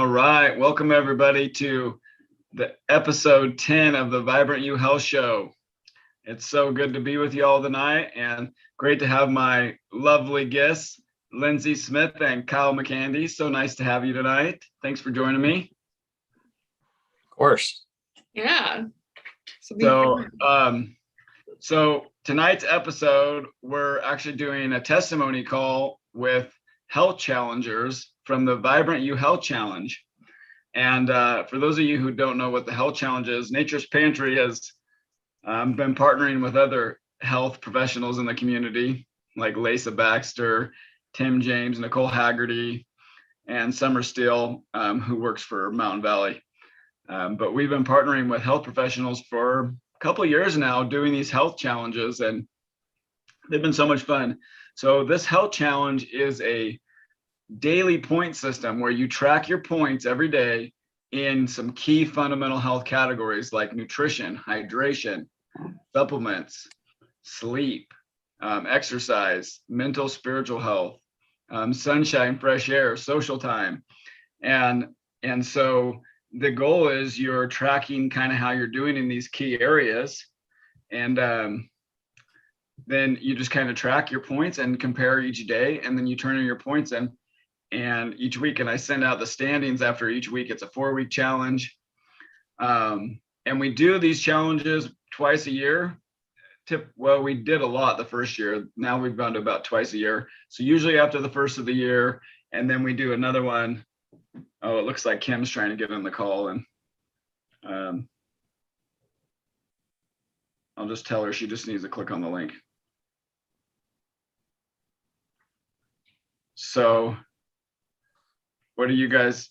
All right, welcome everybody to the episode 10 of the Vibrant You Health Show. It's so good to be with you all tonight and great to have my lovely guests, Lindsay Smith and Kyle McCandy. So nice to have you tonight. Thanks for joining me. Of course. Yeah. So tonight's episode, we're actually doing a testimony call with health challengers from the Vibrant You Health Challenge. And for those of you who don't know what the health challenge is, Nature's Pantry has been partnering with other health professionals in the community, like Lisa Baxter, Tim James, Nicole Haggerty, and Summer Steele, who works for Mountain Valley. But we've been partnering with health professionals for a couple of years now doing these health challenges, and they've been so much fun. So this health challenge is a daily point system where you track your points every day in some key fundamental health categories like nutrition, hydration, supplements, sleep, exercise, mental, spiritual health, sunshine, fresh air, social time. And so the goal is you're tracking kind of how you're doing in these key areas. And then you just kind of track your points and compare each day. And then you turn in your points in and each week. And I send out the standings after each week. It's a 4-week challenge. And we do these challenges twice a year. Well, we did a lot the first year. Now we've gone to about twice a year. So usually after the first of the year, and then we do another one. Oh, it looks like Kim's trying to get on the call, and I'll just tell her she just needs to click on the link. So why don't you guys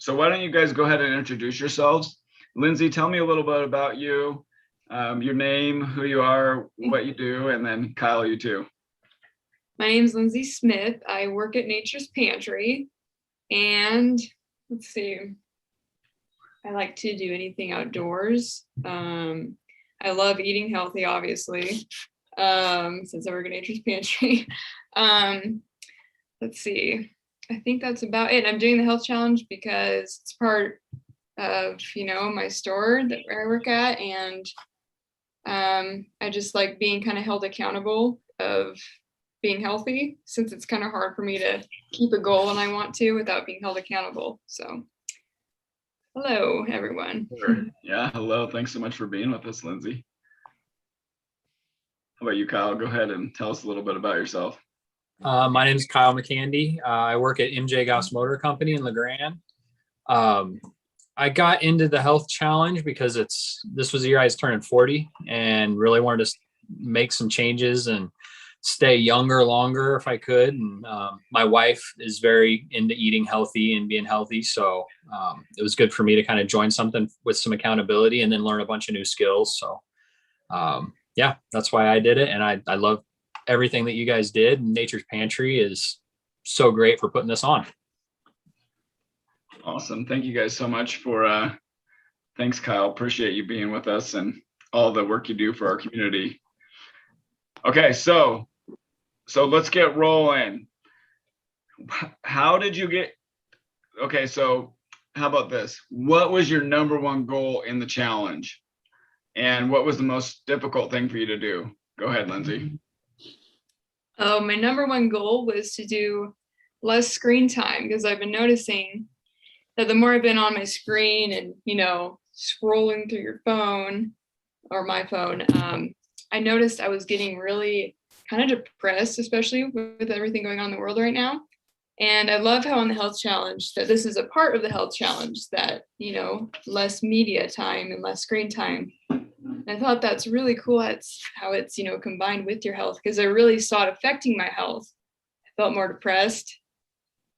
go ahead and introduce yourselves? Lindsay, tell me a little bit about you, your name, who you are, what you do, and then Kyle, you too. My name is Lindsay Smith. I work at Nature's Pantry, and let's see, I like to do anything outdoors. I love eating healthy, obviously, since I work at Nature's Pantry. Let's see, I think that's about it. I'm doing the health challenge because it's part of, my store that I work at, and I just like being kind of held accountable of being healthy, since it's kind of hard for me to keep a goal when I want to without being held accountable. So hello, everyone. Sure. Yeah, hello. Thanks so much for being with us, Lindsay. How about you, Kyle? Go ahead and tell us a little bit about yourself. My name is Kyle McCandy. I work at MJ Goss Motor Company in LeGrand. I got into the health challenge because this was the year I was turning 40 and really wanted to make some changes and stay younger longer if I could. And my wife is very into eating healthy and being healthy. So it was good for me to kind of join something with some accountability and then learn a bunch of new skills. So yeah, that's why I did it. And I love everything that you guys did. Nature's Pantry is so great for putting this on. Awesome. Thank you guys so much for, thanks, Kyle. Appreciate you being with us and all the work you do for our community. Okay, so let's get rolling. How did you get, okay, so how about this? What was your number one goal in the challenge? And what was the most difficult thing for you to do? Go ahead, Lindsay. My number one goal was to do less screen time, because I've been noticing that the more I've been on my screen and, scrolling through your phone or my phone, I noticed I was getting really kind of depressed, especially with everything going on in the world right now. And I love how on the health challenge that this is a part of the health challenge that, less media time and less screen time. And I thought that's really cool. That's how it's, combined with your health, because I really saw it affecting my health. I felt more depressed,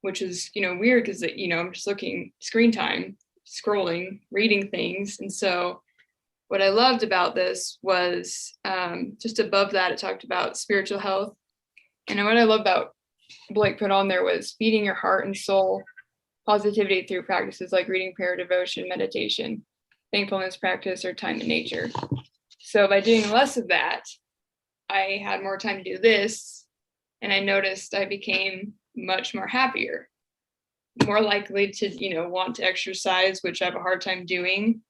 which is, weird because, I'm just looking screen time, scrolling, reading things. And so what I loved about this was just above that, it talked about spiritual health. And what I love about Blake put on there was feeding your heart and soul positivity through practices like reading, prayer, devotion, meditation, thankfulness practice, or time in nature. So by doing less of that, I had more time to do this, and I noticed I became much more happier. more likely to, want to exercise, which I have a hard time doing.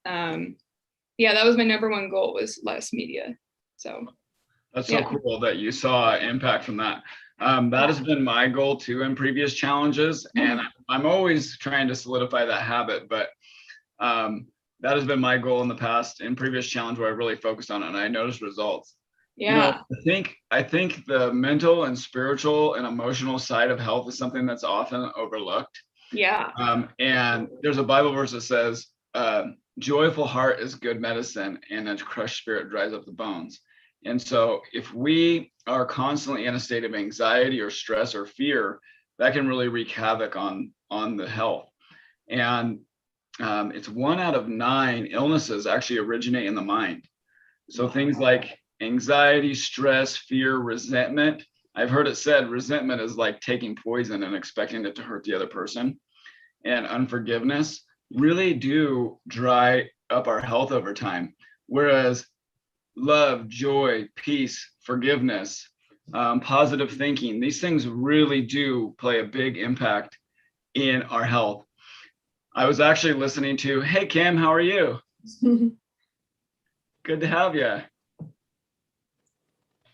Yeah, that was my number one goal, was less media. So that's so cool that you saw impact from that. That has been my goal too in previous challenges, and I'm always trying to solidify that habit. But that has been my goal in the past, in previous challenge, where I really focused on it, and I noticed results. Yeah. I think the mental and spiritual and emotional side of health is something that's often overlooked. Yeah. And there's a Bible verse that says, joyful heart is good medicine, and a crushed spirit dries up the bones. And so if we are constantly in a state of anxiety or stress or fear, that can really wreak havoc on the health. And it's 1 out of 9 illnesses actually originate in the mind. So things like anxiety, stress, fear, resentment. I've heard it said resentment is like taking poison and expecting it to hurt the other person. And unforgiveness really do dry up our health over time. Whereas love, joy, peace, forgiveness, positive thinking, these things really do play a big impact in our health. I was actually listening to, hey, Kim, how are you? Good to have you.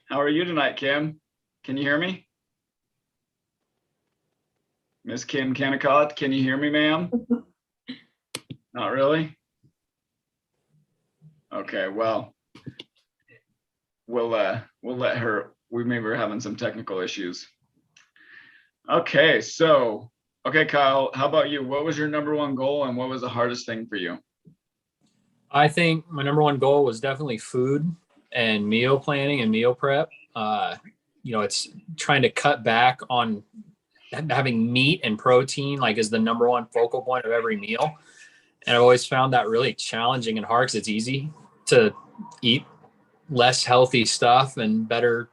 How are you tonight, Kim? Can you hear me? Miss Kim Kennicott, can you hear me, ma'am? Not really? Okay, well, we'll let her, maybe we're having some technical issues. Okay, so, Kyle, how about you? What was your number one goal, and what was the hardest thing for you? I think my number one goal was definitely food and meal planning and meal prep. It's trying to cut back on having meat and protein, like, is the number one focal point of every meal. And I've always found that really challenging and hard, because it's easy to eat less healthy stuff and better,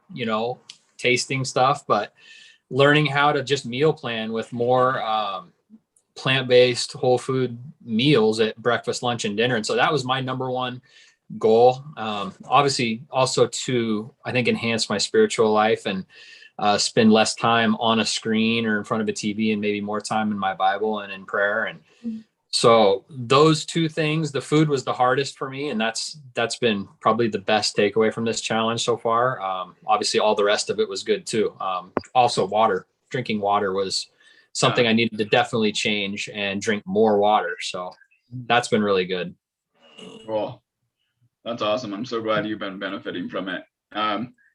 tasting stuff, but learning how to just meal plan with more plant-based whole food meals at breakfast, lunch, and dinner. And so that was my number one goal. Obviously also to, I think, enhance my spiritual life and spend less time on a screen or in front of a TV, and maybe more time in my Bible and in prayer. And so those two things, the food was the hardest for me. And that's been probably the best takeaway from this challenge so far. Obviously all the rest of it was good too. Also drinking water was something I needed to definitely change, and drink more water. So that's been really good. Cool. That's awesome. I'm so glad you've been benefiting from it.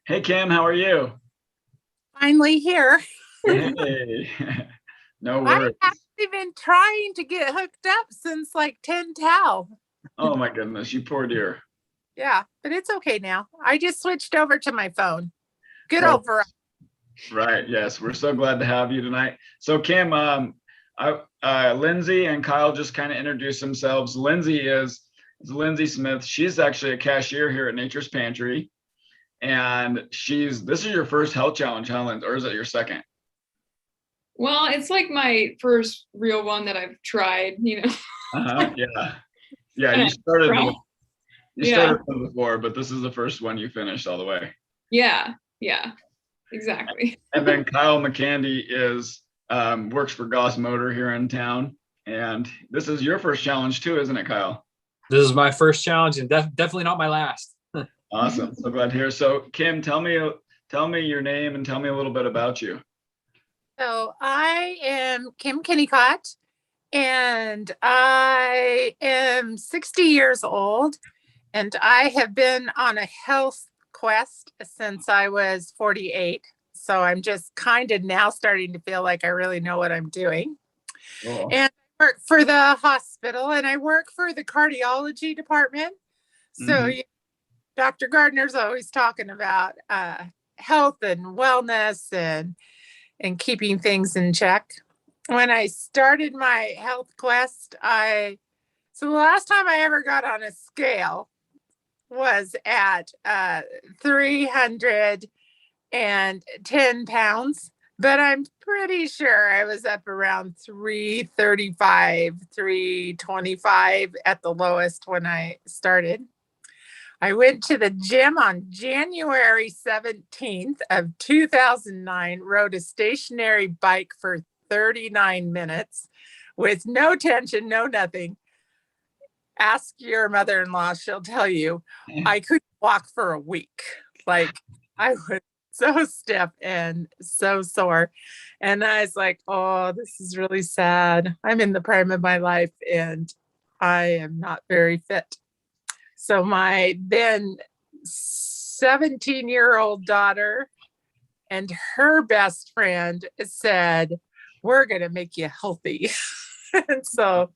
Hey, Kim, how are you? Finally here. Hey, no worries. I've actually been trying to get hooked up since like 10 tau. Oh my goodness, you poor dear. Yeah, but it's okay now. I just switched over to my phone. Good old Verizon. Right. Yes, we're so glad to have you tonight. So Kim, Lindsay and Kyle just kind of introduced themselves. Lindsay is Lindsay Smith. She's actually a cashier here at Nature's Pantry. And this is your first health challenge, huh, Lindsay, or is it your second? Well, it's like my first real one that I've tried, Yeah. Yeah, you started one before, but this is the first one you finished all the way. Yeah, exactly. And then Kyle McCandy works for Goss Motor here in town. And this is your first challenge too, isn't it, Kyle? This is my first challenge, and definitely not my last. Awesome. So glad to hear. So Kim, tell me your name and tell me a little bit about you. So I am Kim Kennicott, and I am 60 years old, and I have been on a health quest since I was 48. So I'm just kind of now starting to feel like I really know what I'm doing. Cool. And I work for the hospital, and I work for the cardiology department. So Dr. Gardner's always talking about health and wellness and keeping things in check. When I started my health quest, so the last time I ever got on a scale was at 310 pounds, but I'm pretty sure I was up around 335, 325 at the lowest when I started. I went to the gym on January 17th of 2009, rode a stationary bike for 39 minutes with no tension, no nothing. Ask your mother-in-law, she'll tell you, I couldn't walk for a week. Like I was so stiff and so sore. And I was like, oh, this is really sad. I'm in the prime of my life and I am not very fit. So my then 17-year-old daughter and her best friend said, we're going to make you healthy. And so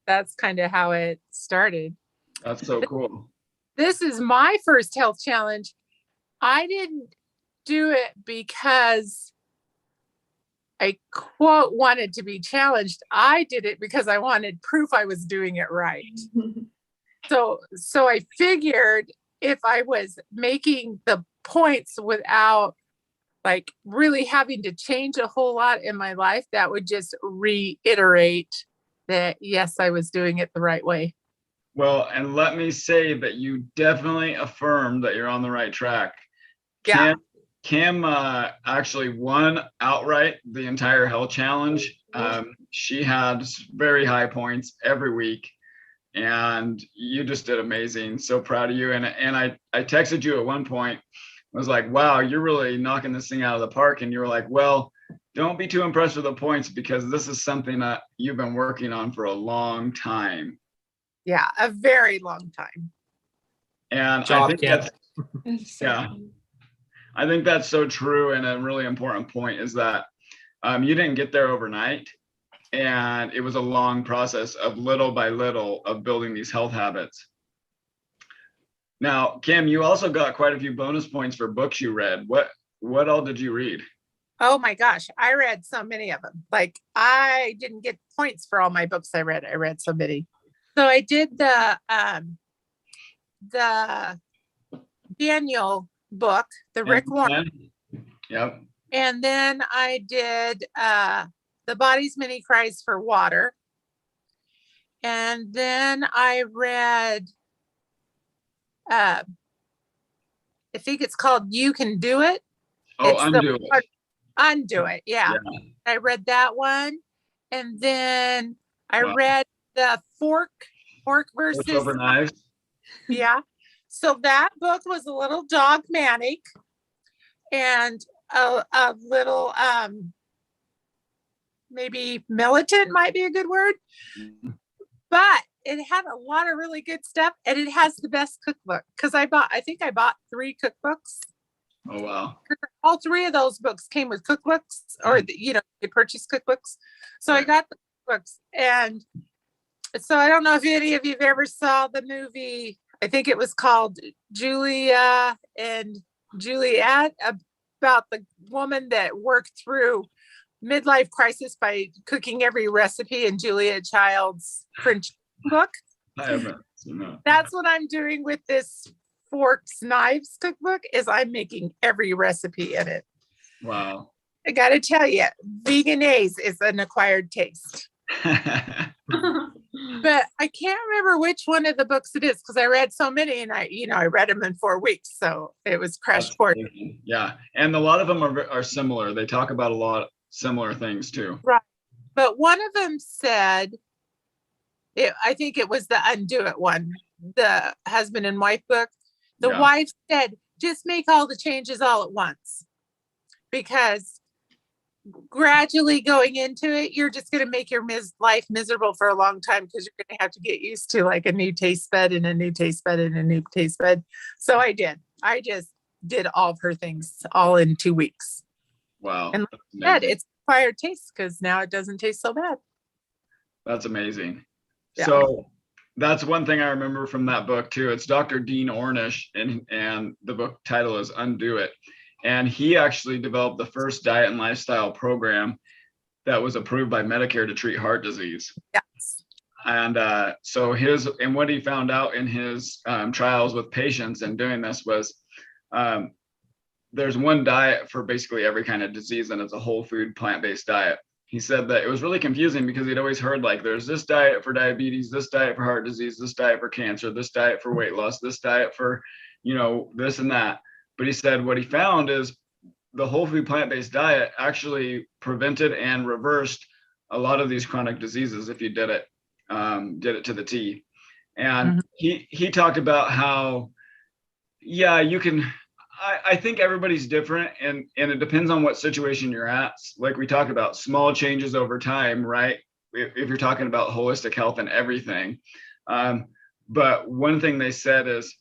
that's kind of how it started. That's so cool. This is my first health challenge. I didn't do it because I quote wanted to be challenged. I did it because I wanted proof I was doing it right. So I figured if I was making the points without like really having to change a whole lot in my life, that would just reiterate that, yes, I was doing it the right way. Well, and let me say that you definitely affirmed that you're on the right track. Yeah. Kim actually won outright the entire health challenge. She had very high points every week, and you just did amazing. So proud of you. And I texted you at one point. I was like, wow, you're really knocking this thing out of the park. And you were like, well, don't be too impressed with the points because this is something that you've been working on for a long time. Yeah, a very long time. And I think I think that's so true. And a really important point is that you didn't get there overnight. And it was a long process of little by little of building these health habits. Now, Kim, you also got quite a few bonus points for books you read. What all did you read? Oh my gosh, I read so many of them. Like I didn't get points for all my books I read. I read so many. So I did the Daniel book, the Rick Warren. Yep. And then I did The Body's Many Cries for Water. And then I read I think it's called You Can Do It. Oh, Undo It. Undo It, yeah. I read that one. And then I read the Fork versus Over Knives. Yeah. So that book was a little dogmatic and a little maybe militant might be a good word. But it had a lot of really good stuff, and it has the best cookbook because I think I bought 3 cookbooks. Oh wow! All 3 of those books came with cookbooks, or you purchase cookbooks. So I got the cookbooks, and so I don't know if any of you've ever saw the movie. I think it was called Julia and Juliet, about the woman that worked through midlife crisis by cooking every recipe in Julia Child's French book. I haven't seen that. That's what I'm doing with this Forks Knives cookbook, is I'm making every recipe in it. Wow. I got to tell you, veganese is an acquired taste. But I can't remember which one of the books it is because I read so many, and I read them in 4 weeks, so it was crash course. Yeah, and a lot of them are similar. They talk about a lot of similar things too. Right, but one of them said, I think it was the Undo It one, the husband and wife book. The wife said, just make all the changes all at once, because gradually going into it, you're just going to make your life miserable for a long time because you're going to have to get used to like a new taste bud and a new taste bud and a new taste bud. So I just did all of her things all in 2 weeks. Wow. And like I said, it's acquired taste because now it doesn't taste so bad. That's amazing. Yeah. So that's one thing I remember from that book too. It's Dr. Dean Ornish, and the book title is Undo It. And he actually developed the first diet and lifestyle program that was approved by Medicare to treat heart disease. Yes. And so what he found out in his trials with patients and doing this was there's one diet for basically every kind of disease, and it's a whole food, plant-based diet. He said that it was really confusing because he'd always heard like there's this diet for diabetes, this diet for heart disease, this diet for cancer, this diet for weight loss, this diet for, this and that. But he said what he found is the whole food plant-based diet actually prevented and reversed a lot of these chronic diseases if you did it to the T. And he talked about how, yeah, you can. I think everybody's different, and it depends on what situation you're at. Like we talked about, small changes over time, right? If you're talking about holistic health and everything. But one thing they said is,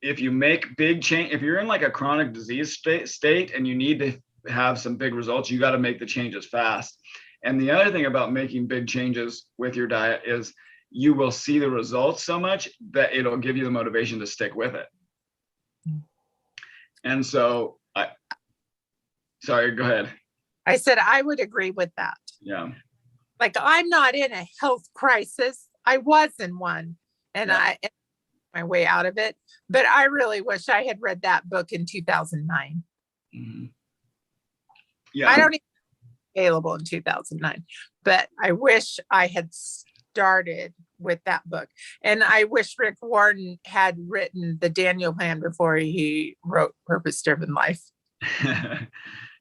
if you make big change, if you're in like a chronic disease state and you need to have some big results, you got to make the changes fast. And the other thing about making big changes with your diet is you will see the results so much that it'll give you the motivation to stick with it. And so sorry, go ahead. I said I would agree with that. Yeah. Like, I'm not in a health crisis. I was in one, and I my way out of it. But I really wish I had read that book in 2009. Mm-hmm. Yeah. I don't even available in 2009, but I wish I had started with that book. And I wish Rick Warren had written the Daniel Plan before he wrote Purpose Driven Life.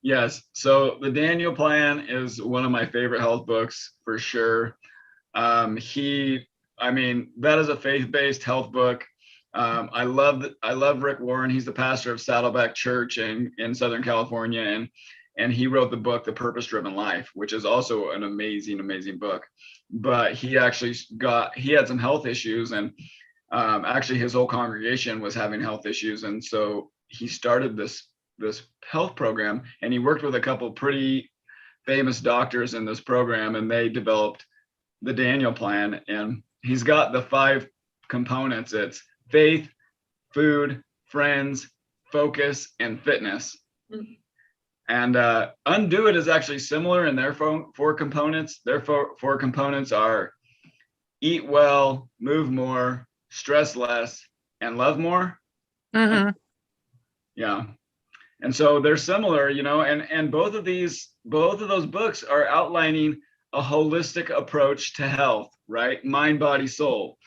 Yes. So the Daniel Plan is one of my favorite health books for sure. That is a faith-based health book. I love Rick Warren. He's the pastor of Saddleback Church in Southern California. And he wrote the book, The Purpose Driven Life, which is also an amazing, amazing book. But he had some health issues, and actually his whole congregation was having health issues. And so he started this health program, and he worked with a couple pretty famous doctors in this program, and they developed the Daniel Plan. And he's got the 5 components. It's faith, food, friends, focus, and fitness. Mm-hmm. And Undo It is actually similar in their 4 components. Their 4 components are eat well, move more, stress less, and love more. Mm-hmm. Yeah. And so they're similar, and both of those books are outlining a holistic approach to health, right? Mind, body, soul.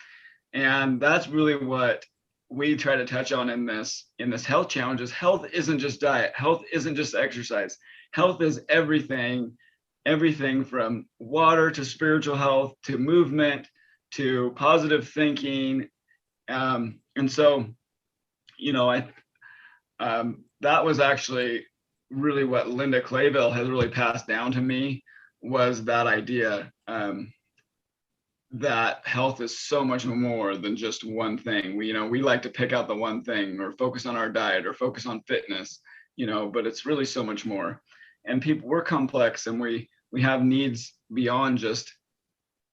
And that's really what we try to touch on in this health challenges. Health isn't just diet. Health isn't just exercise. Health is everything from water to spiritual health to movement to positive thinking. And so, that was actually really what Linda Clayville has really passed down to me, was that idea that health is so much more than just one thing. We like to pick out the one thing or focus on our diet or focus on fitness, but it's really so much more. And we're complex, and we have needs beyond just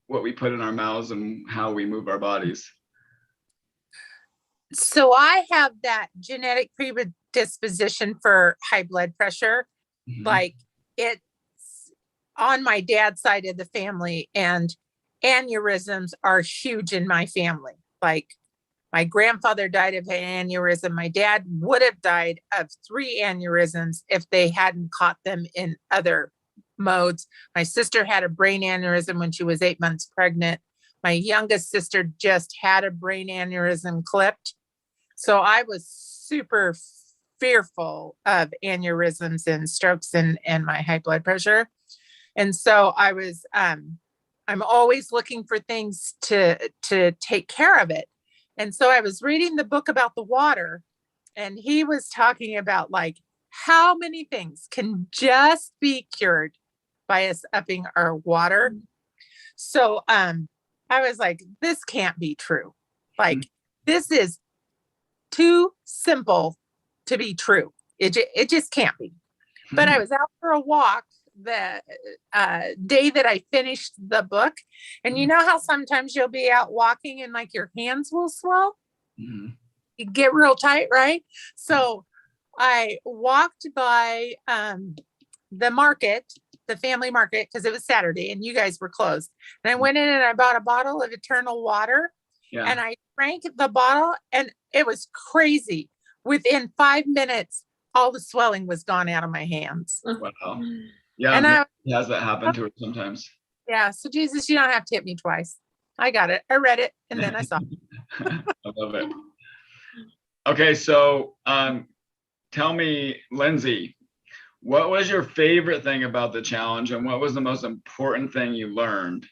what we put in our mouths and how we move our bodies. So I have that genetic predisposition for high blood pressure. Mm-hmm. Like, it's on my dad's side of the family, and aneurysms are huge in my family. Like, my grandfather died of an aneurysm. My dad would have died of 3 aneurysms if they hadn't caught them in other modes. My sister had a brain aneurysm when she was 8 months pregnant. My youngest sister just had a brain aneurysm clipped. So I was super fearful of aneurysms and strokes and my high blood pressure. And so I was, I'm always looking for things to take care of it. And so I was reading the book about the water, and he was talking about like how many things can just be cured by us upping our water. So I was like, this can't be true. Like, this is too simple to be true. It just can't be. But I was out for a walk the day that I finished the book. And you know how sometimes you'll be out walking and like your hands will swell? Mm-hmm. You get real tight, right? So I walked by the market, the family market, because it was Saturday and you guys were closed. And I went in and I bought a bottle of Eternal Water. Yeah. And I drank the bottle, and it was crazy. Within 5 minutes, all the swelling was gone out of my hands. Wow. Yeah, and it has that happen to it sometimes. Yeah. So Jesus, you don't have to hit me twice. I got it. I read it, and then I saw it. I love it. Okay, so tell me, Lindsay, what was your favorite thing about the challenge, and what was the most important thing you learned,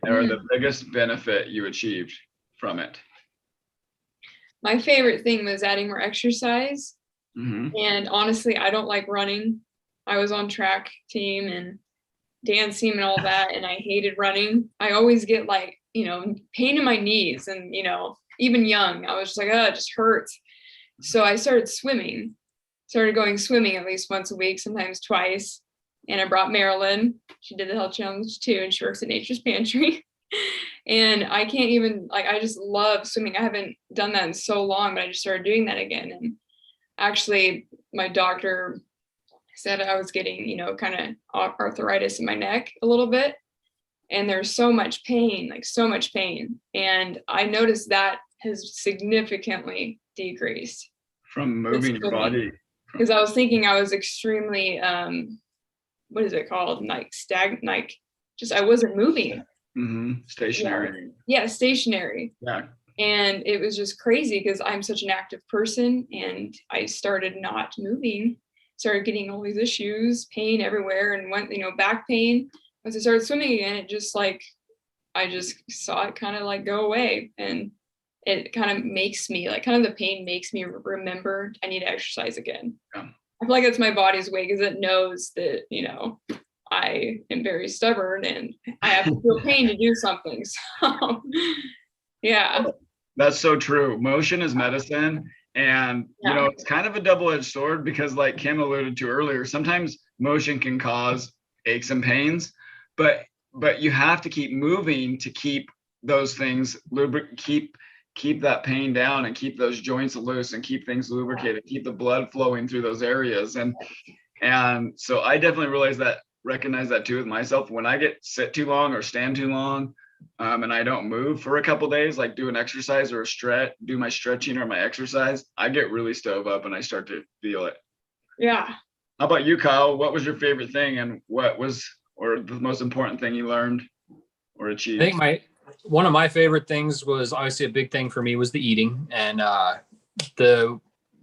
or the biggest benefit you achieved from it? My favorite thing was adding more exercise. Mm-hmm. And honestly, I don't like running. I was on track team and dance team and all that, and I hated running. I always get like, pain in my knees, and even young, I was just like, oh, it just hurts. So I started going swimming at least once a week, sometimes twice. And I brought Marilyn. She did the health challenge too, and she works at Nature's Pantry. And I can't even, like, I just love swimming. I haven't done that in so long, but I just started doing that again. And actually, my doctor said I was getting, kind of arthritis in my neck a little bit. And there's so much pain, like so much pain. And I noticed that has significantly decreased. From moving your body. Because I was thinking I was extremely, what is it called? Like I wasn't moving. Mm-hmm. Stationary. Yeah, stationary. Yeah. And it was just crazy because I'm such an active person, and I started not moving, started getting all these issues, pain everywhere, and went, back pain. Once I started swimming again, it just like, I just saw it kind of like go away. And it kind of makes me like, kind of the pain makes me remember I need to exercise again. Yeah. I feel like it's my body's way, because it knows that, I am very stubborn and I have to feel pain to do something. So, yeah. That's so true. Motion is medicine. And, it's kind of a double-edged sword, because like Kim alluded to earlier, sometimes motion can cause aches and pains, but you have to keep moving to keep those things keep that pain down, and keep those joints loose, and keep things lubricated, keep the blood flowing through those areas. And so I definitely recognize that too with myself. When I get sit too long or stand too long, and I don't move for a couple days, like do an exercise or do my stretching or my exercise, I get really stove up and I start to feel it. Yeah. How about you, Kyle? What was your favorite thing, and what was, or the most important thing you learned or achieved? I think one of my favorite things was, obviously a big thing for me, was the eating. And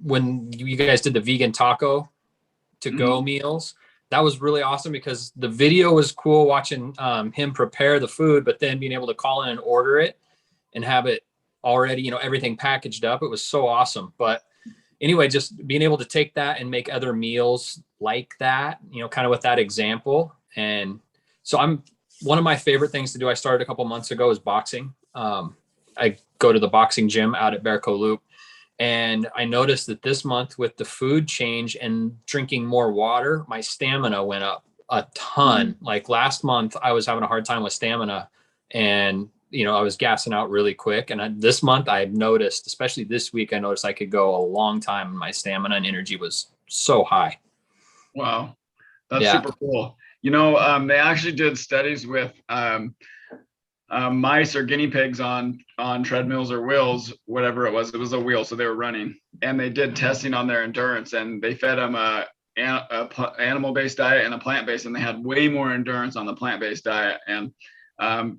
when you guys did the vegan taco to go meals, that was really awesome, because the video was cool watching him prepare the food, but then being able to call in and order it and have it already, everything packaged up. It was so awesome. But anyway, just being able to take that and make other meals like that, kind of with that example. And so one of my favorite things to do, I started a couple months ago, is boxing. I go to the boxing gym out at Bearco Loop. And I noticed that this month, with the food change and drinking more water, my stamina went up a ton. Like last month, I was having a hard time with stamina, and, I was gassing out really quick. And this month I've noticed, especially this week, I noticed I could go a long time, and my stamina and energy was so high. Wow. That's super cool. They actually did studies with mice or guinea pigs on treadmills or wheels, whatever it was a wheel, so they were running, and they did testing on their endurance, and they fed them a animal-based diet and a plant-based, and they had way more endurance on the plant-based diet. And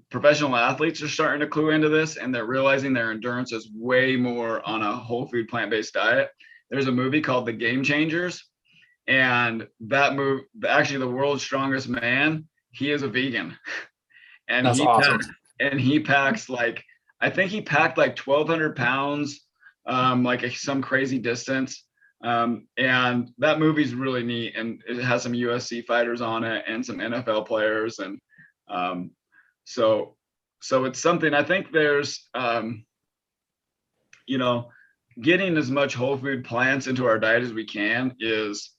professional athletes are starting to clue into this, and they're realizing their endurance is way more on a whole food plant-based diet. There's a movie called The Game Changers, and that actually the world's strongest man, he is a vegan. And that's awesome. He packs like, I think he packed like 1,200 pounds, like some crazy distance. And that movie's really neat, and it has some UFC fighters on it and some NFL players. And so it's something, I think there's, getting as much whole food plants into our diet as we can is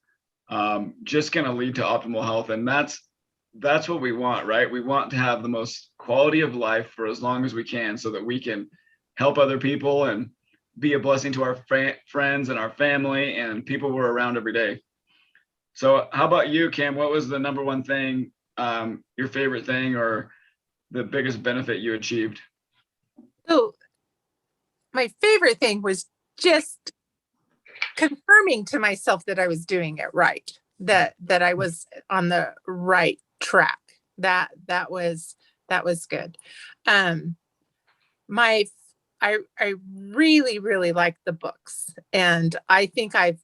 just going to lead to optimal health. And that's what we want, right? We want to have the most quality of life for as long as we can, so that we can help other people and be a blessing to our friends and our family and people we're around every day. So how about you, Kim? What was the number one thing, your favorite thing, or the biggest benefit you achieved? So my favorite thing was just confirming to myself that I was doing it right, that I was on the right track. That was good. I really, really like the books, and I think I've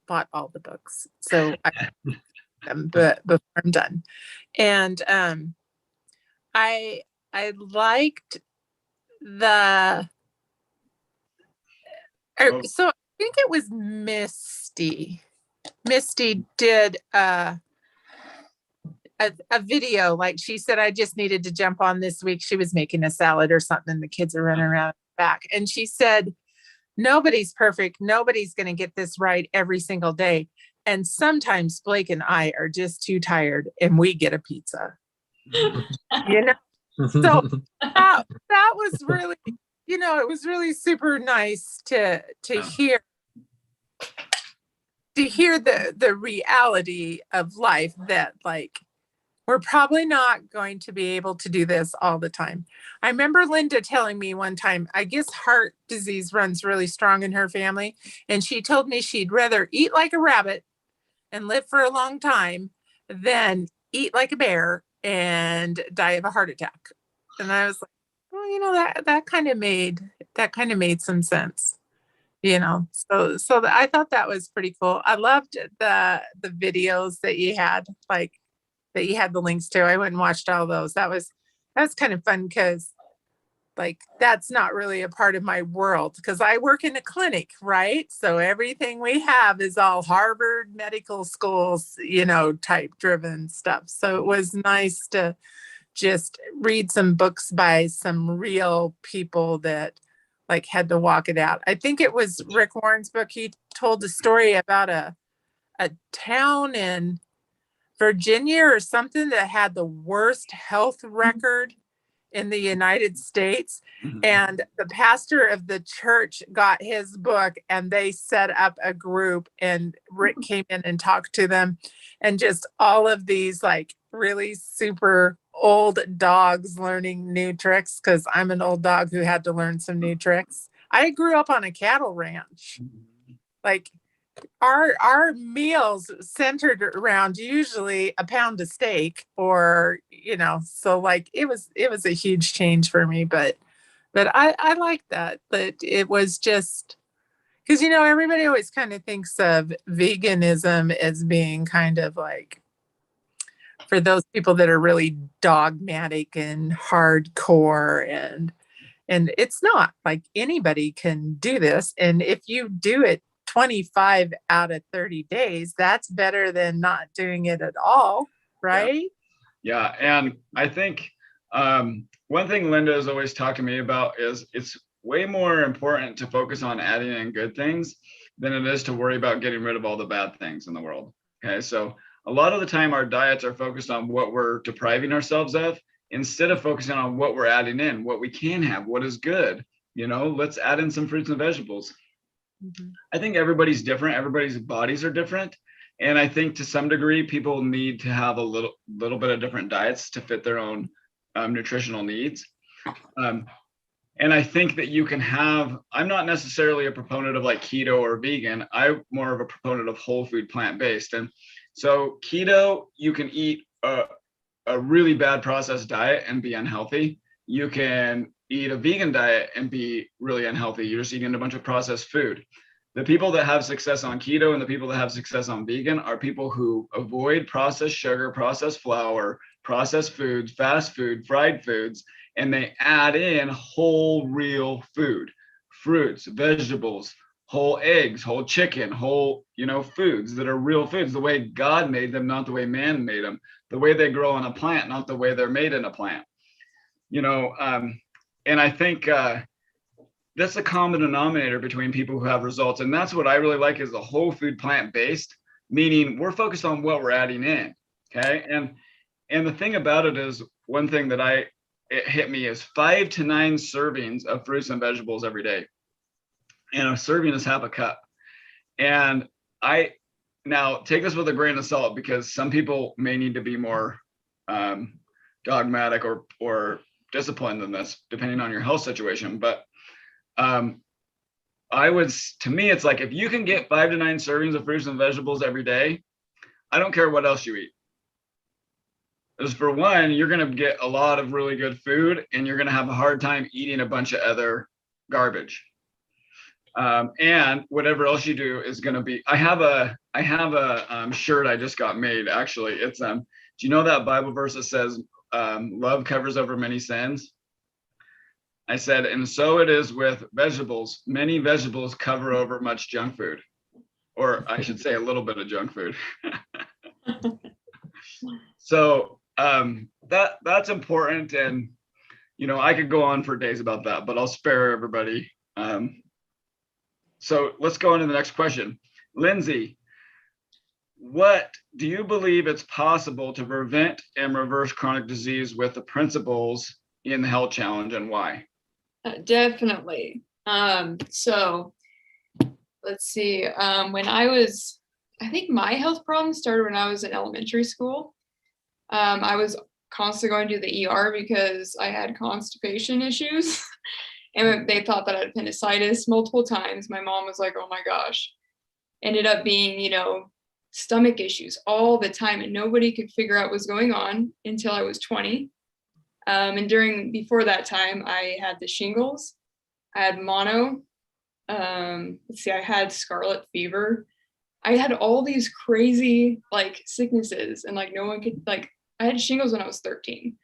bought all the books. So but before I'm done. And I liked the Oh, so I think it was Misty. Misty did a video, like she said, I just needed to jump on this week. She was making a salad or something, and the kids are running around back. And she said, nobody's perfect. Nobody's going to get this right every single day. And sometimes Blake and I are just too tired and we get a pizza. You know? So that was really, it was really super nice to hear the reality of life, that like we're probably not going to be able to do this all the time. I remember Linda telling me one time, I guess heart disease runs really strong in her family, and she told me she'd rather eat like a rabbit and live for a long time than eat like a bear and die of a heart attack. And I was like, well, that kind of made some sense. So I thought that was pretty cool. I loved the videos that you had, like that you had the links to. I went and watched all those. That was kind of fun, because like that's not really a part of my world, because I work in a clinic, right? So everything we have is all Harvard Medical Schools, type driven stuff. So it was nice to just read some books by some real people that like had to walk it out. I think it was Rick Warren's book. He told a story about a town in Virginia or something that had the worst health record in the United States. And the pastor of the church got his book, and they set up a group, and Rick came in and talked to them, and just all of these like really super old dogs learning new tricks, because I'm an old dog who had to learn some new tricks. I grew up on a cattle ranch. Like our meals centered around usually a pound of steak, or so like it was a huge change for me, but I like that it was just because everybody always kind of thinks of veganism as being kind of like for those people that are really dogmatic and hardcore, and it's not. Like anybody can do this, and if you do it 25 out of 30 days, that's better than not doing it at all, right? Yeah. And I think one thing Linda has always talked to me about is it's way more important to focus on adding in good things than it is to worry about getting rid of all the bad things in the world. Okay. So a lot of the time our diets are focused on what we're depriving ourselves of, instead of focusing on what we're adding in, what we can have, what is good. Let's add in some fruits and vegetables. Mm-hmm. I think everybody's different. Everybody's bodies are different. And I think to some degree, people need to have a little bit of different diets to fit their own nutritional needs. And I think that you can have, I'm not necessarily a proponent of like keto or vegan. I'm more of a proponent of whole food, plant-based. And so keto, you can eat a really bad processed diet and be unhealthy. You can eat a vegan diet and be really unhealthy. You're just eating a bunch of processed food. The people that have success on keto and the people that have success on vegan are people who avoid processed sugar, processed flour, processed foods, fast food, fried foods, and they add in whole, real food, fruits, vegetables, whole eggs, whole chicken, whole, foods that are real foods, the way God made them, not the way man made them, the way they grow on a plant, not the way they're made in a plant. And I think that's the common denominator between people who have results. And that's what I really like, is the whole food plant-based, meaning we're focused on what we're adding in. Okay. And the thing about it is, one thing that it hit me is 5 to 9 servings of fruits and vegetables every day. And a serving is half a cup. And now take this with a grain of salt, because some people may need to be more dogmatic or disciplined than this, depending on your health situation. But to me, it's like, if you can get 5 to 9 servings of fruits and vegetables every day, I don't care what else you eat. Because for one, you're going to get a lot of really good food, and you're going to have a hard time eating a bunch of other garbage. And whatever else you do is going to be, I have I have a shirt I just got made. Actually, it's do you know that Bible verse that says love covers over many sins? I said, and so it is with vegetables. Many vegetables cover over much junk food, or I should say a little bit of junk food. So that's important, and I could go on for days about that, but I'll spare everybody. So let's go into the next question. Lindsay, what do you believe it's possible to prevent and reverse chronic disease with the principles in the health challenge, and why? Definitely. So let's see. I think my health problems started when I was in elementary school. I was constantly going to the ER because I had constipation issues. And they thought that I had appendicitis multiple times. My mom was like, oh my gosh. Ended up being, stomach issues all the time. And nobody could figure out what was going on until I was 20. And before that time, I had the shingles. I had mono. I had scarlet fever. I had all these crazy sicknesses, and no one could I had shingles when I was 13.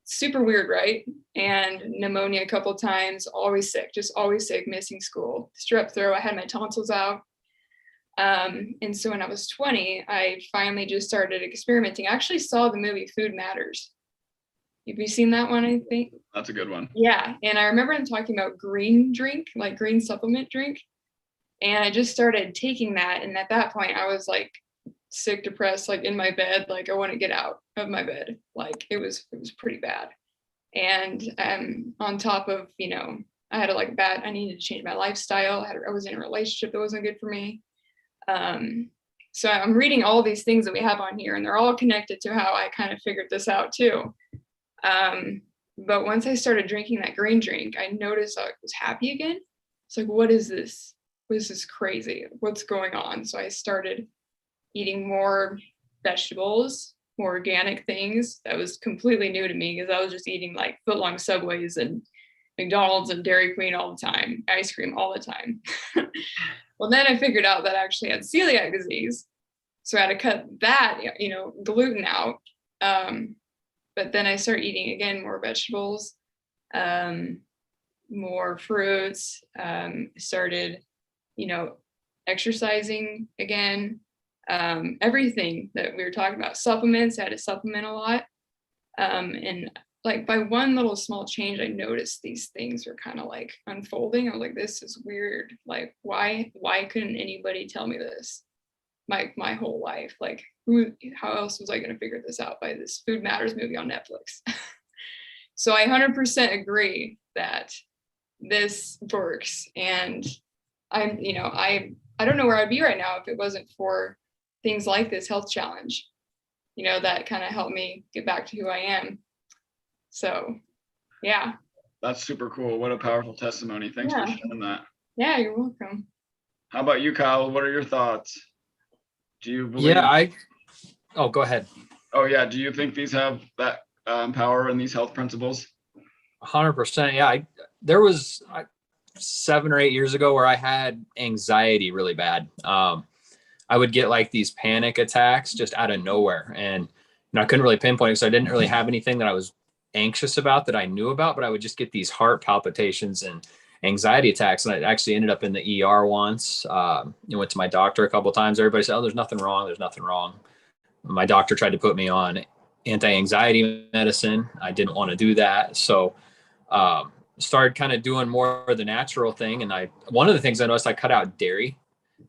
Super weird, right? And pneumonia a couple of times, always sick, missing school, strep throat. I had my tonsils out. And so when I was 20, I finally just started experimenting. I actually saw the movie Food Matters. Have you seen that one? I think that's a good one. Yeah. And I remember them talking about green drink, green supplement drink. And I just started taking that. And at that point I was sick, depressed, in my bed. I want to get out of my bed. It was pretty bad. And on top of, I had I needed to change my lifestyle. I was in a relationship that wasn't good for me. So I'm reading all these things that we have on here, and they're all connected to how I kind of figured this out too. But once I started drinking that green drink, I noticed I was happy again. It's what is this? This is crazy. What's going on? So I started eating more vegetables, more organic things. That was completely new to me because I was just eating foot-long Subways and McDonald's and Dairy Queen all the time, ice cream all the time. Well, then I figured out that I actually had celiac disease. So I had to cut that, gluten out. But then I started eating again more vegetables, more fruits, started, exercising again, everything that we were talking about, supplements. I had to supplement a lot. And by one little small change, I noticed these things were kind of unfolding. I was this is weird. Why couldn't anybody tell me this? My whole life, how else was I going to figure this out by this Food Matters movie on Netflix? So I 100% agree that this works. And I don't know where I'd be right now if it wasn't for things like this health challenge, that kind of helped me get back to who I am. So, yeah. That's super cool. What a powerful testimony. Thanks for sharing that. Yeah, you're welcome. How about you, Kyle? What are your thoughts? Do you believe? Oh, go ahead. Oh yeah. Do you think these have that power in these health principles? 100%. Yeah. There was 7 or 8 years ago where I had anxiety really bad. I would get these panic attacks just out of nowhere. And I couldn't really pinpoint it because I didn't really have anything that I was anxious about that I knew about, but I would just get these heart palpitations and anxiety attacks. And I actually ended up in the ER once. Went to my doctor a couple of times. Everybody said, oh, there's nothing wrong. There's nothing wrong. My doctor tried to put me on anti-anxiety medicine. I didn't want to do that. So started kind of doing more of the natural thing. And one of the things I noticed, I cut out dairy,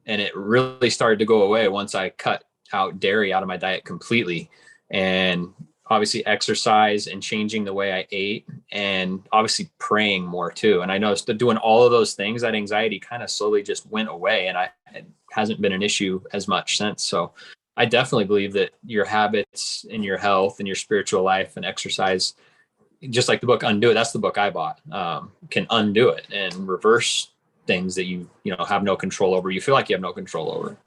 and it really started to go away once I cut out dairy out of my diet completely. And obviously exercise and changing the way I ate, and obviously praying more too. And I noticed that doing all of those things, that anxiety kind of slowly just went away, and it hasn't been an issue as much since. So I definitely believe that your habits and your health and your spiritual life and exercise, just like the book Undo It, that's the book I bought, can undo it and reverse things that you have no control over. You feel like you have no control over.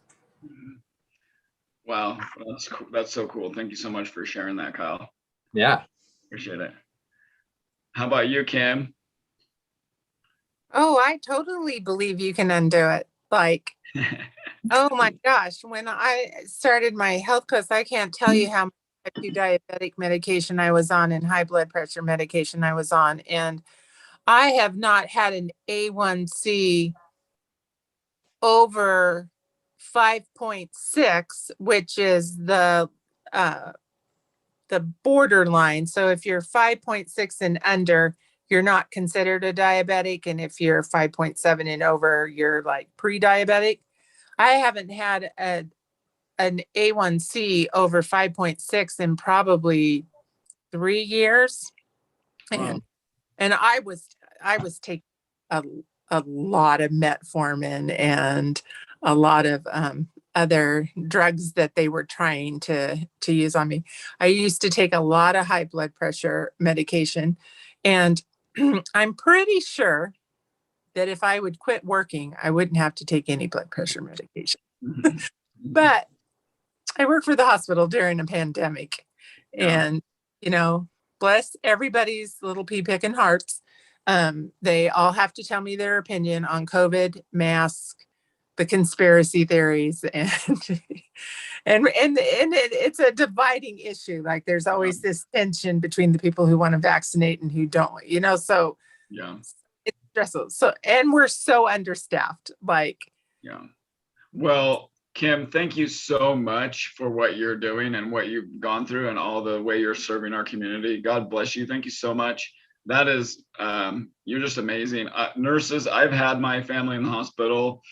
Wow, that's cool. That's so cool. Thank you so much for sharing that, Kyle. Yeah, appreciate it. How about you, Kim? Oh, I totally believe you can undo it. Oh my gosh, when I started my health course, I can't tell you how much type 2 diabetic medication I was on and high blood pressure medication I was on. And I have not had an A1C over 5.6, which is uh, the borderline. So if you're 5.6 and under, you're not considered a diabetic. And if you're 5.7 and over, you're like pre-diabetic. I haven't had an A1C over 5.6 in probably 3 years. Wow. And I was taking a, a lot of metformin and a lot of other drugs that they were trying to use on me. I used to take a lot of high blood pressure medication, and I'm pretty sure that if I would quit working, I wouldn't have to take any blood pressure medication. Mhm. But I work for the hospital during a pandemic, Yeah. and bless everybody's little pea picking hearts. They all have to tell me their opinion on COVID, mask, the conspiracy theories, and it's a dividing issue. Like there's always this tension between the people who want to vaccinate and who don't. So Yeah. it's stressful. So and we're so understaffed. Like Yeah. Well, Kim, thank you so much for what you're doing and what you've gone through and all the way you're serving our community. God bless you. Thank you so much. That is, you're just amazing. Nurses, I've had my family in the hospital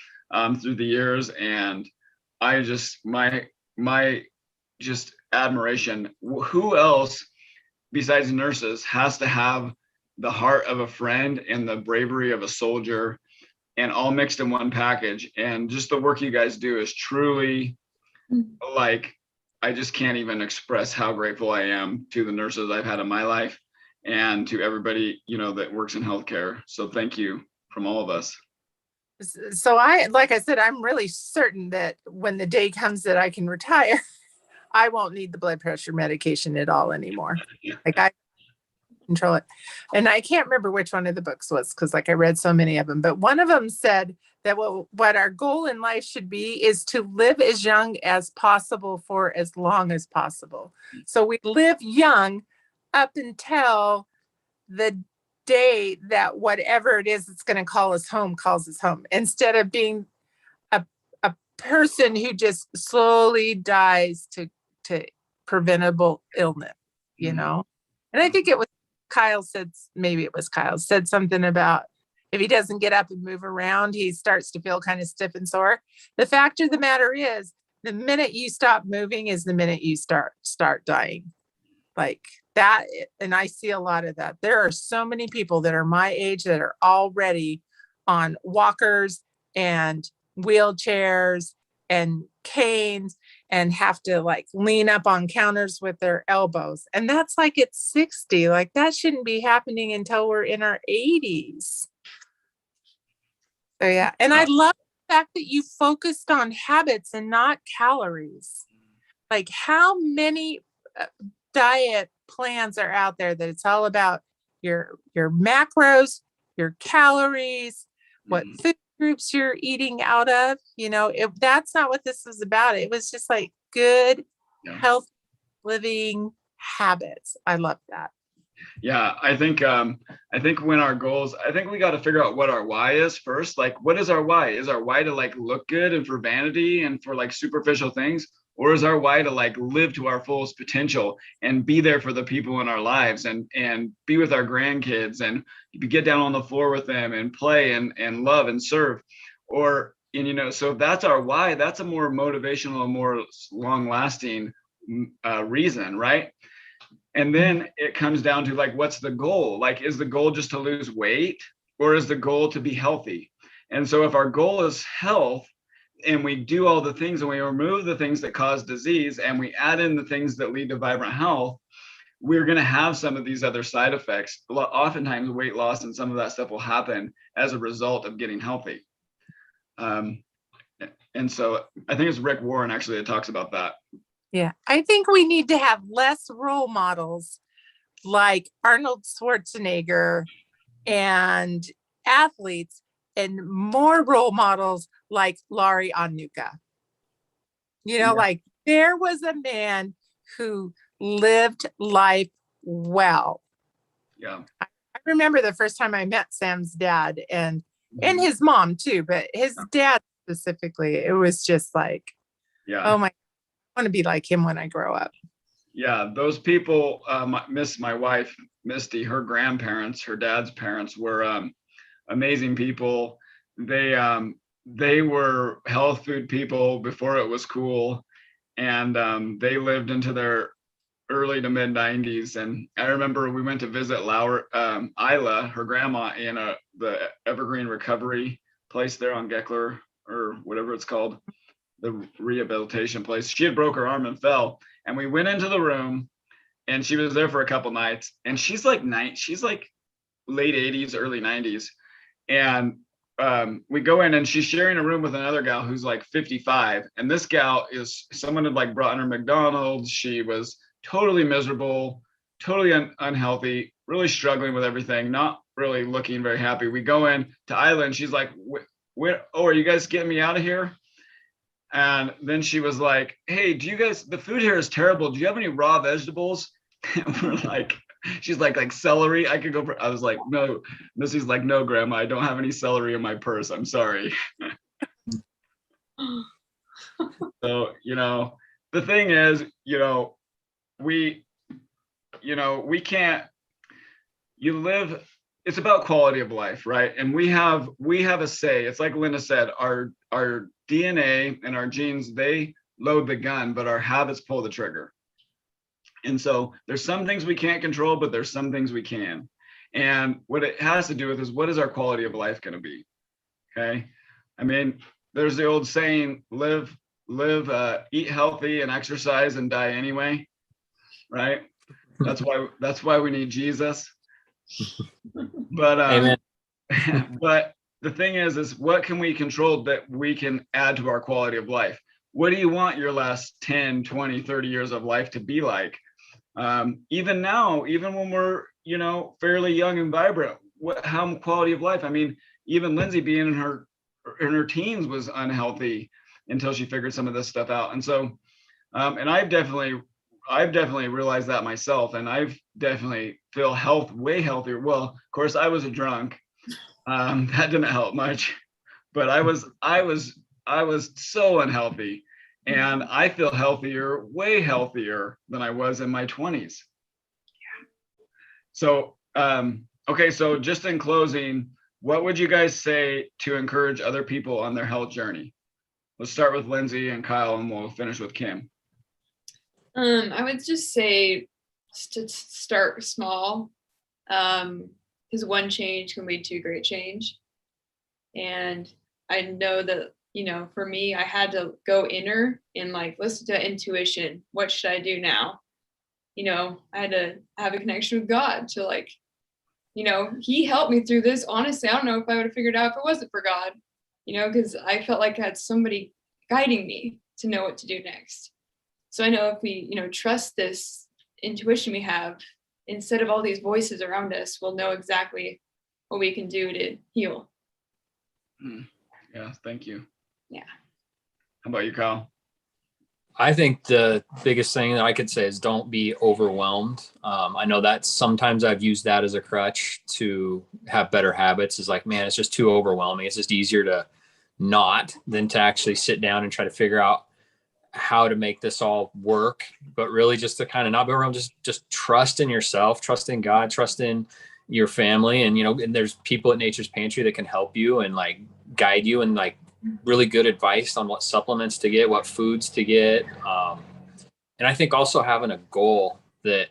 through the years, and I just, my just admiration. Who else besides nurses has to have the heart of a friend and the bravery of a soldier, and all mixed in one package? And just the work you guys do is truly, like, I just can't even express how grateful I am to the nurses I've had in my life and to everybody, that works in healthcare. So thank you from all of us. so like I said, I'm really certain that when the day comes that I can retire, I won't need the blood pressure medication at all anymore. Like I control it. And I can't remember which one of the books was, because like I read so many of them, but one of them said that what our goal in life should be is to live as young as possible for as long as possible. So we live young up until the day that whatever it is that's going to call us home calls us home, instead of being a person who just slowly dies to preventable illness, And I think maybe it was Kyle said something about if he doesn't get up and move around, he starts to feel kind of stiff and sore. The fact of the matter is, the minute you stop moving is the minute you start dying. Like that. And I see a lot of that. There are so many people that are my age that are already on walkers and wheelchairs and canes and have to like lean up on counters with their elbows. And that's like at 60. Like that shouldn't be happening until we're in our 80s. So yeah. And I love the fact that you focused on habits and not calories. Like how many diet plans are out there that it's all about your macros, your calories, what food groups you're eating out of. If that's not what this was about. It was just like good health living habits. I love that. Yeah, I think when our goals, I think we got to figure out what our why is first. Like, what is our why? Is our why to like look good and for vanity and for like superficial things? Or is our why to like live to our fullest potential and be there for the people in our lives and be with our grandkids and get down on the floor with them and play and love and serve? Or, so if that's our why, that's a more motivational, more long lasting reason, right? And then it comes down to like, what's the goal? Like, is the goal just to lose weight, or is the goal to be healthy? And so if our goal is health, and we do all the things and we remove the things that cause disease and we add in the things that lead to vibrant health, we're going to have some of these other side effects. Oftentimes weight loss and some of that stuff will happen as a result of getting healthy. And so I think it's Rick Warren actually that talks about that. Yeah, I think we need to have less role models like Arnold Schwarzenegger and athletes and more role models like Laurie Onwuka. Like there was a man who lived life well. Yeah. I remember the first time I met Sam's dad and his mom too, but his dad specifically, it was just like, oh my, I want to be like him when I grow up. Yeah, those people, my wife, Misty, her grandparents, her dad's parents were amazing people. They were health food people before it was cool, and they lived into their early to mid 90s. And I remember we went to visit Isla, her grandma, in the Evergreen Recovery place there on Geckler, or whatever it's called, the rehabilitation place. She had broke her arm and fell, and we went into the room, and she was there for a couple nights, and she's like late 80s, early 90s. And we go in, and she's sharing a room with another gal who's like 55. And this gal is someone had like brought in her McDonald's. She was totally miserable, totally unhealthy, really struggling with everything, not really looking very happy. We go in to Isla, and she's like, are you guys getting me out of here? And then she was like, hey, the food here is terrible. Do you have any raw vegetables? And we're like, she's like celery. I was like, no. Missy's like, no, Grandma, I don't have any celery in my purse. I'm sorry. So, the thing is, we can't, it's about quality of life, right? And we have a say. It's like Linda said, our DNA and our genes, they load the gun, but our habits pull the trigger. And so there's some things we can't control, but there's some things we can. And what it has to do with is, what is our quality of life going to be? Okay. I mean, there's the old saying, live, eat healthy and exercise and die anyway. Right. That's why we need Jesus. But, Amen. But the thing is what can we control that we can add to our quality of life? What do you want your last 10, 20, 30 years of life to be like? Even now, even when we're, fairly young and vibrant, how quality of life? I mean, even Lindsay being in her teens was unhealthy until she figured some of this stuff out. And so, and I've definitely realized that myself, and I've definitely feel way healthier. Well, of course, I was a drunk. That didn't help much, but I was so unhealthy, and I feel healthier, way healthier than I was in my 20s. Yeah. So, okay. So just in closing, what would you guys say to encourage other people on their health journey? Let's start with Lindsay and Kyle, and we'll finish with Kim. I would just say to start small, because one change can lead to a great change. And I know that, for me, I had to go inner and listen to intuition. What should I do now? I had to have a connection with God to he helped me through this. Honestly, I don't know if I would have figured out if it wasn't for God, because I felt like I had somebody guiding me to know what to do next. So I know if we, trust this intuition we have, instead of all these voices around us, we'll know exactly what we can do to heal. Yeah, thank you. Yeah. How about you, Kyle? I think the biggest thing that I could say is don't be overwhelmed. I know that sometimes I've used that as a crutch to have better habits. Is like, man, it's just too overwhelming. It's just easier to not than to actually sit down and try to figure out how to make this all work. But really just to kind of not be overwhelmed, just trust in yourself, trust in God, trust in your family. And, and there's people at Nature's Pantry that can help you and guide you and really good advice on what supplements to get, what foods to get. And I think also having a goal that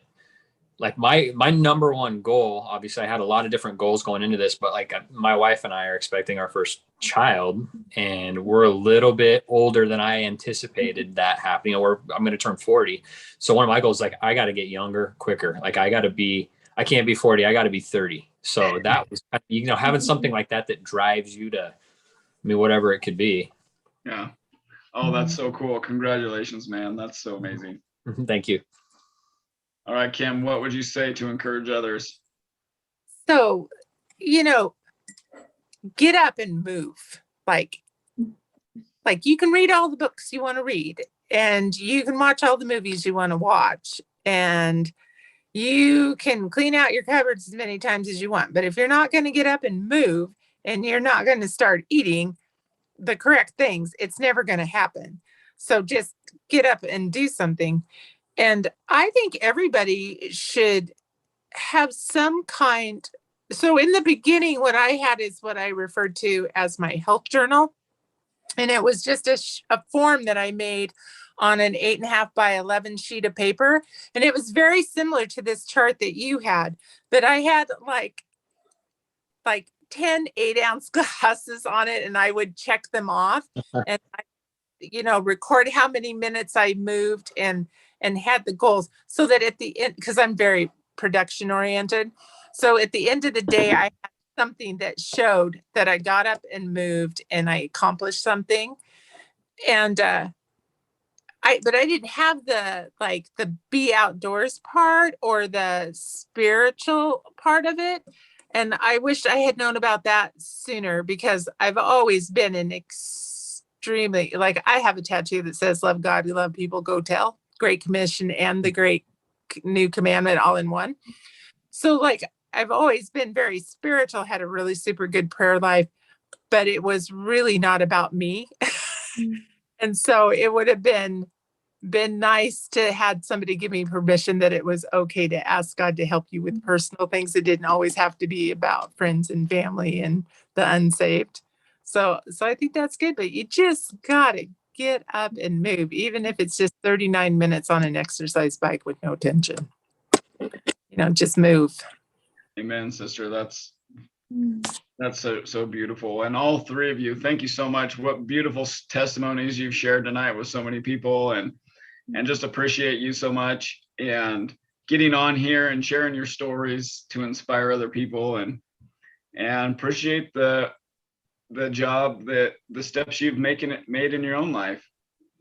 my number one goal, obviously I had a lot of different goals going into this, but my wife and I are expecting our first child, and we're a little bit older than I anticipated that happening. I'm going to turn 40. So one of my goals is I got to get younger quicker. I can't be 40. I got to be 30. So that was, having something like that drives you to, whatever it could be. Yeah. Oh, that's so cool. Congratulations, man. That's so amazing. Thank you. All right, Kim, what would you say to encourage others? So, get up and move. Like you can read all the books you want to read, and you can watch all the movies you want to watch, and you can clean out your cupboards as many times as you want. But if you're not going to get up and move, and you're not going to start eating the correct things, it's never going to happen. So just get up and do something. And I think everybody should have some kind. So in the beginning, what I had is what I referred to as my health journal. And it was just a form that I made on an 8.5 by 11 sheet of paper. And it was very similar to this chart that you had, but I had like 10 8-ounce glasses on it, and I would check them off and record how many minutes I moved and had the goals, so that at the end, because I'm very production oriented, so at the end of the day, I had something that showed that I got up and moved and I accomplished something. And but I didn't have the be outdoors part or the spiritual part of it. And I wished I had known about that sooner, because I've always been an extremely, I have a tattoo that says, love God, we love people, go tell. Great Commission and the Great New Commandment all in one. So I've always been very spiritual, had a really super good prayer life, but it was really not about me. And so it would have been nice to had somebody give me permission that it was okay to ask God to help you with personal things. It didn't always have to be about friends and family and the unsaved. So I think that's good, but you just gotta get up and move, even if it's just 39 minutes on an exercise bike with no tension. Just move. Amen, sister. That's so beautiful. And all three of you, thank you so much. What beautiful testimonies you've shared tonight with so many people, and just appreciate you so much, and getting on here and sharing your stories to inspire other people, and appreciate the job, that the steps you've made in your own life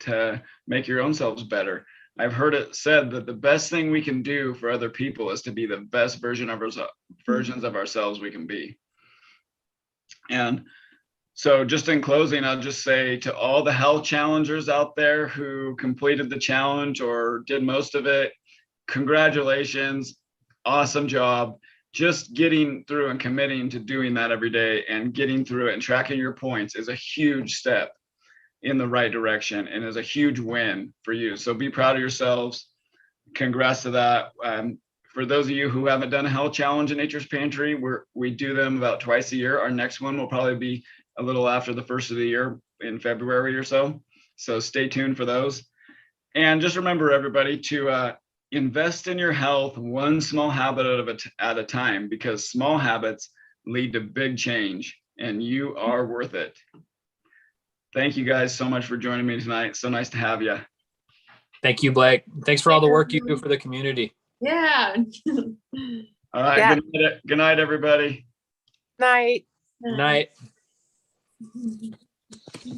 to make your own selves better. I've heard it said that the best thing we can do for other people is to be the best versions of ourselves we can be. And so just in closing, I'll just say to all the health challengers out there who completed the challenge or did most of it, congratulations, awesome job. Just getting through and committing to doing that every day and getting through it and tracking your points is a huge step in the right direction and is a huge win for you. So be proud of yourselves. Congrats to that. For those of you who haven't done a health challenge in Nature's Pantry, we do them about twice a year. Our next one will probably be a little after the first of the year in February or so. So stay tuned for those. And just remember, everybody, to invest in your health one small habit at a time, because small habits lead to big change, and you are worth it. Thank you guys so much for joining me tonight. So nice to have you. Thank you, Blake. Thanks for all the work you do for the community. Yeah. All right. Yeah. Good night, everybody. Night. Night.